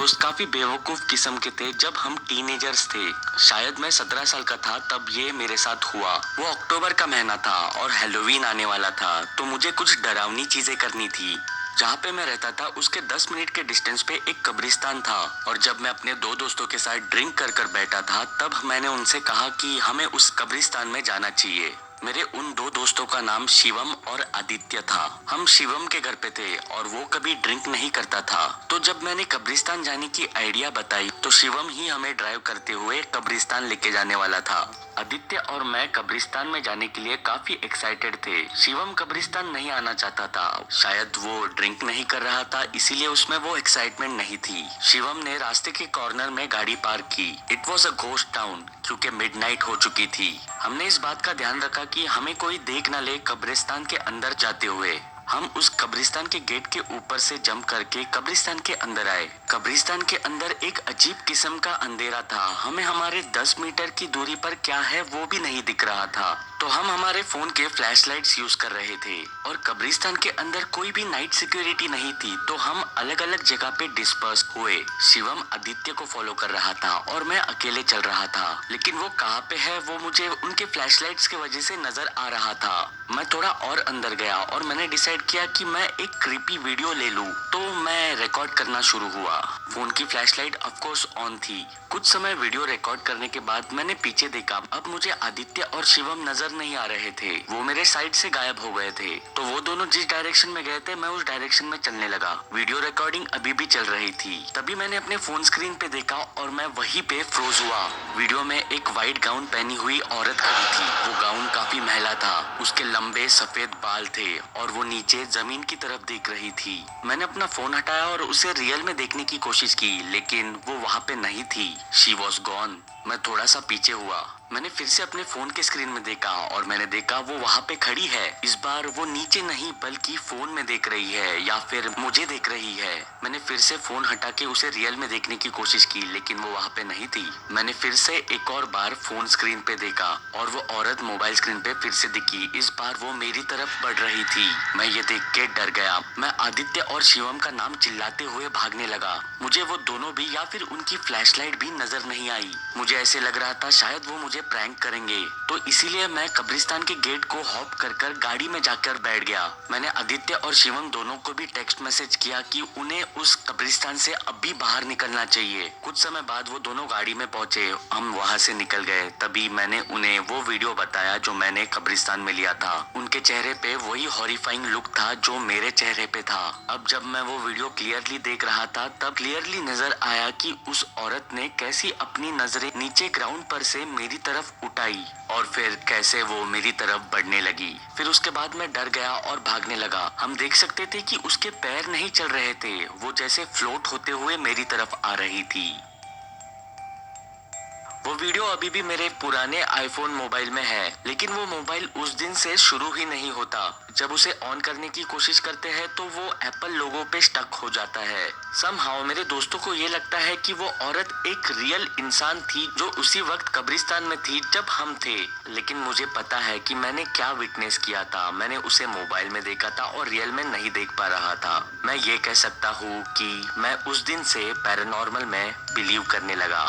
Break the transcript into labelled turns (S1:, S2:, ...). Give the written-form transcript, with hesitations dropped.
S1: दोस्त काफी बेवकूफ किस्म के थे जब हम टीनेजर्स थे। शायद मैं 17 साल का था तब ये मेरे साथ हुआ। वो अक्टूबर का महीना था और हैलोवीन आने वाला था, तो मुझे कुछ डरावनी चीजें करनी थी। जहाँ पे मैं रहता था उसके 10 मिनट के डिस्टेंस पे एक कब्रिस्तान था, और जब मैं अपने दो दोस्तों के साथ ड्रिंक कर कर बैठा था तब मैंने उनसे कहा कि हमें उस कब्रिस्तान में जाना चाहिए। मेरे उन दो दोस्तों का नाम शिवम और आदित्य था। हम शिवम के घर पे थे और वो कभी ड्रिंक नहीं करता था। तो जब मैंने कब्रिस्तान जाने की आइडिया बताई तो शिवम ही हमें ड्राइव करते हुए कब्रिस्तान लेके जाने वाला था। आदित्य और मैं कब्रिस्तान में जाने के लिए काफी एक्साइटेड थे। शिवम कब्रिस्तान नहीं आना चाहता था, शायद वो ड्रिंक नहीं कर रहा था, इसीलिए उसमें वो एक्साइटमेंट नहीं थी। शिवम ने रास्ते के कॉर्नर में गाड़ी पार्क की। It was a ghost town, क्योंकि मिडनाइट हो चुकी थी। हमने इस बात का ध्यान रखा कि हमें कोई देख न ले कब्रिस्तान के अंदर जाते हुए। हम उस कब्रिस्तान के गेट के ऊपर से जंप करके कब्रिस्तान के अंदर आए। कब्रिस्तान के अंदर एक अजीब किस्म का अंधेरा था। हमें हमारे 10 मीटर की दूरी पर क्या है वो भी नहीं दिख रहा था, तो हम हमारे फोन के फ्लैशलाइट्स यूज कर रहे थे। और कब्रिस्तान के अंदर कोई भी नाइट सिक्योरिटी नहीं थी, तो हम अलग अलग जगह पे डिस्पर्स हुए। शिवम आदित्य को फॉलो कर रहा था और मैं अकेले चल रहा था, लेकिन वो कहाँ पे है वो मुझे उनके फ्लैशलाइट्स की वजह से नजर आ रहा था। मैं थोड़ा और अंदर गया और मैंने डिसाइड किया कि मैं एक क्रीपी वीडियो ले लूं, तो मैं रिकॉर्ड करना शुरू हुआ। फोन की फ्लैशलाइट ऑफ कोर्स ऑन थी। कुछ समय वीडियो रिकॉर्ड करने के बाद मैंने पीछे देखा। अब मुझे आदित्य और शिवम नजर नहीं आ रहे थे, वो मेरे साइड से गायब हो गए थे। तो वो दोनों जिस डायरेक्शन में गए थे मैं उस डायरेक्शन में चलने लगा। वीडियो रिकॉर्डिंग अभी भी चल रही थी। तभी मैंने अपने फोन स्क्रीन पे देखा और मैं वहीं पे फ्रोज हुआ। वीडियो में एक व्हाइट गाउन पहनी हुई औरत खड़ी थी। वो गाउन काफी मैला था, उसके लंबे सफेद बाल थे और वो नीचे जमीन की तरफ देख रही थी। मैंने अपना फोन हटाया और उसे रियल में देखने की कोशिश की, लेकिन वो वहाँ पे नहीं थी। She was gone. मैं थोड़ा सा पीछे हुआ। मैंने फिर से अपने फोन के स्क्रीन में देखा और मैंने देखा वो वहाँ पे खड़ी है। इस बार वो नीचे नहीं बल्कि फोन में देख रही है, या फिर मुझे देख रही है। मैंने फिर से फोन हटा के उसे रियल में देखने की कोशिश की, लेकिन वो वहाँ पे नहीं थी। मैंने फिर से एक और बार फोन स्क्रीन पे देखा और वो औरत मोबाइल स्क्रीन पे फिर से दिखी। इस बार वो मेरी तरफ बढ़ रही थी। मैं ये देख के डर गया। मैं आदित्य और शिवम का नाम चिल्लाते हुए भागने लगा। मुझे वो दोनों भी या फिर उनकी फ्लैशलाइट भी नजर नहीं आई। मुझे ऐसे लग रहा था शायद वो मुझे प्रैंक करेंगे, तो इसीलिए मैं कब्रिस्तान के गेट को हॉप कर कर गाड़ी में जाकर बैठ गया। मैंने आदित्य और शिवम दोनों को भी टेक्स्ट मैसेज किया कि उन्हें उस कब्रिस्तान से अभी बाहर निकलना चाहिए। कुछ समय बाद वो दोनों गाड़ी में पहुंचे। हम वहां से निकल गए। तभी मैंने उन्हें वो वीडियो बताया जो मैंने कब्रिस्तान में लिया था। उनके चेहरे पे वही हॉरिफाइंग लुक था जो मेरे चेहरे पे था। अब जब मैं वो वीडियो क्लियरली देख रहा था तब क्लियरली नजर आया कि उस औरत ने कैसी अपनी नजरें नीचे ग्राउंड पर से मेरी तरफ उठाई और फिर कैसे वो मेरी तरफ बढ़ने लगी। फिर उसके बाद मैं डर गया और भागने लगा। हम देख सकते थे कि उसके पैर नहीं चल रहे थे, वो जैसे फ्लोट होते हुए मेरी तरफ आ रही थी। वो वीडियो अभी भी मेरे पुराने आईफोन मोबाइल में है, लेकिन वो मोबाइल उस दिन से शुरू ही नहीं होता। जब उसे ऑन करने की कोशिश करते हैं तो वो एप्पल लोगो पे स्टक हो जाता है। समहाउ मेरे दोस्तों को ये लगता है कि वो औरत एक रियल इंसान थी जो उसी वक्त कब्रिस्तान में थी जब हम थे, लेकिन मुझे पता है कि मैंने क्या विटनेस किया था। मैंने उसे मोबाइल में देखा था और रियल में नहीं देख पा रहा था। मैं ये कह सकता हूँ कि मैं उस दिन से पैरानॉर्मल में बिलीव करने लगा।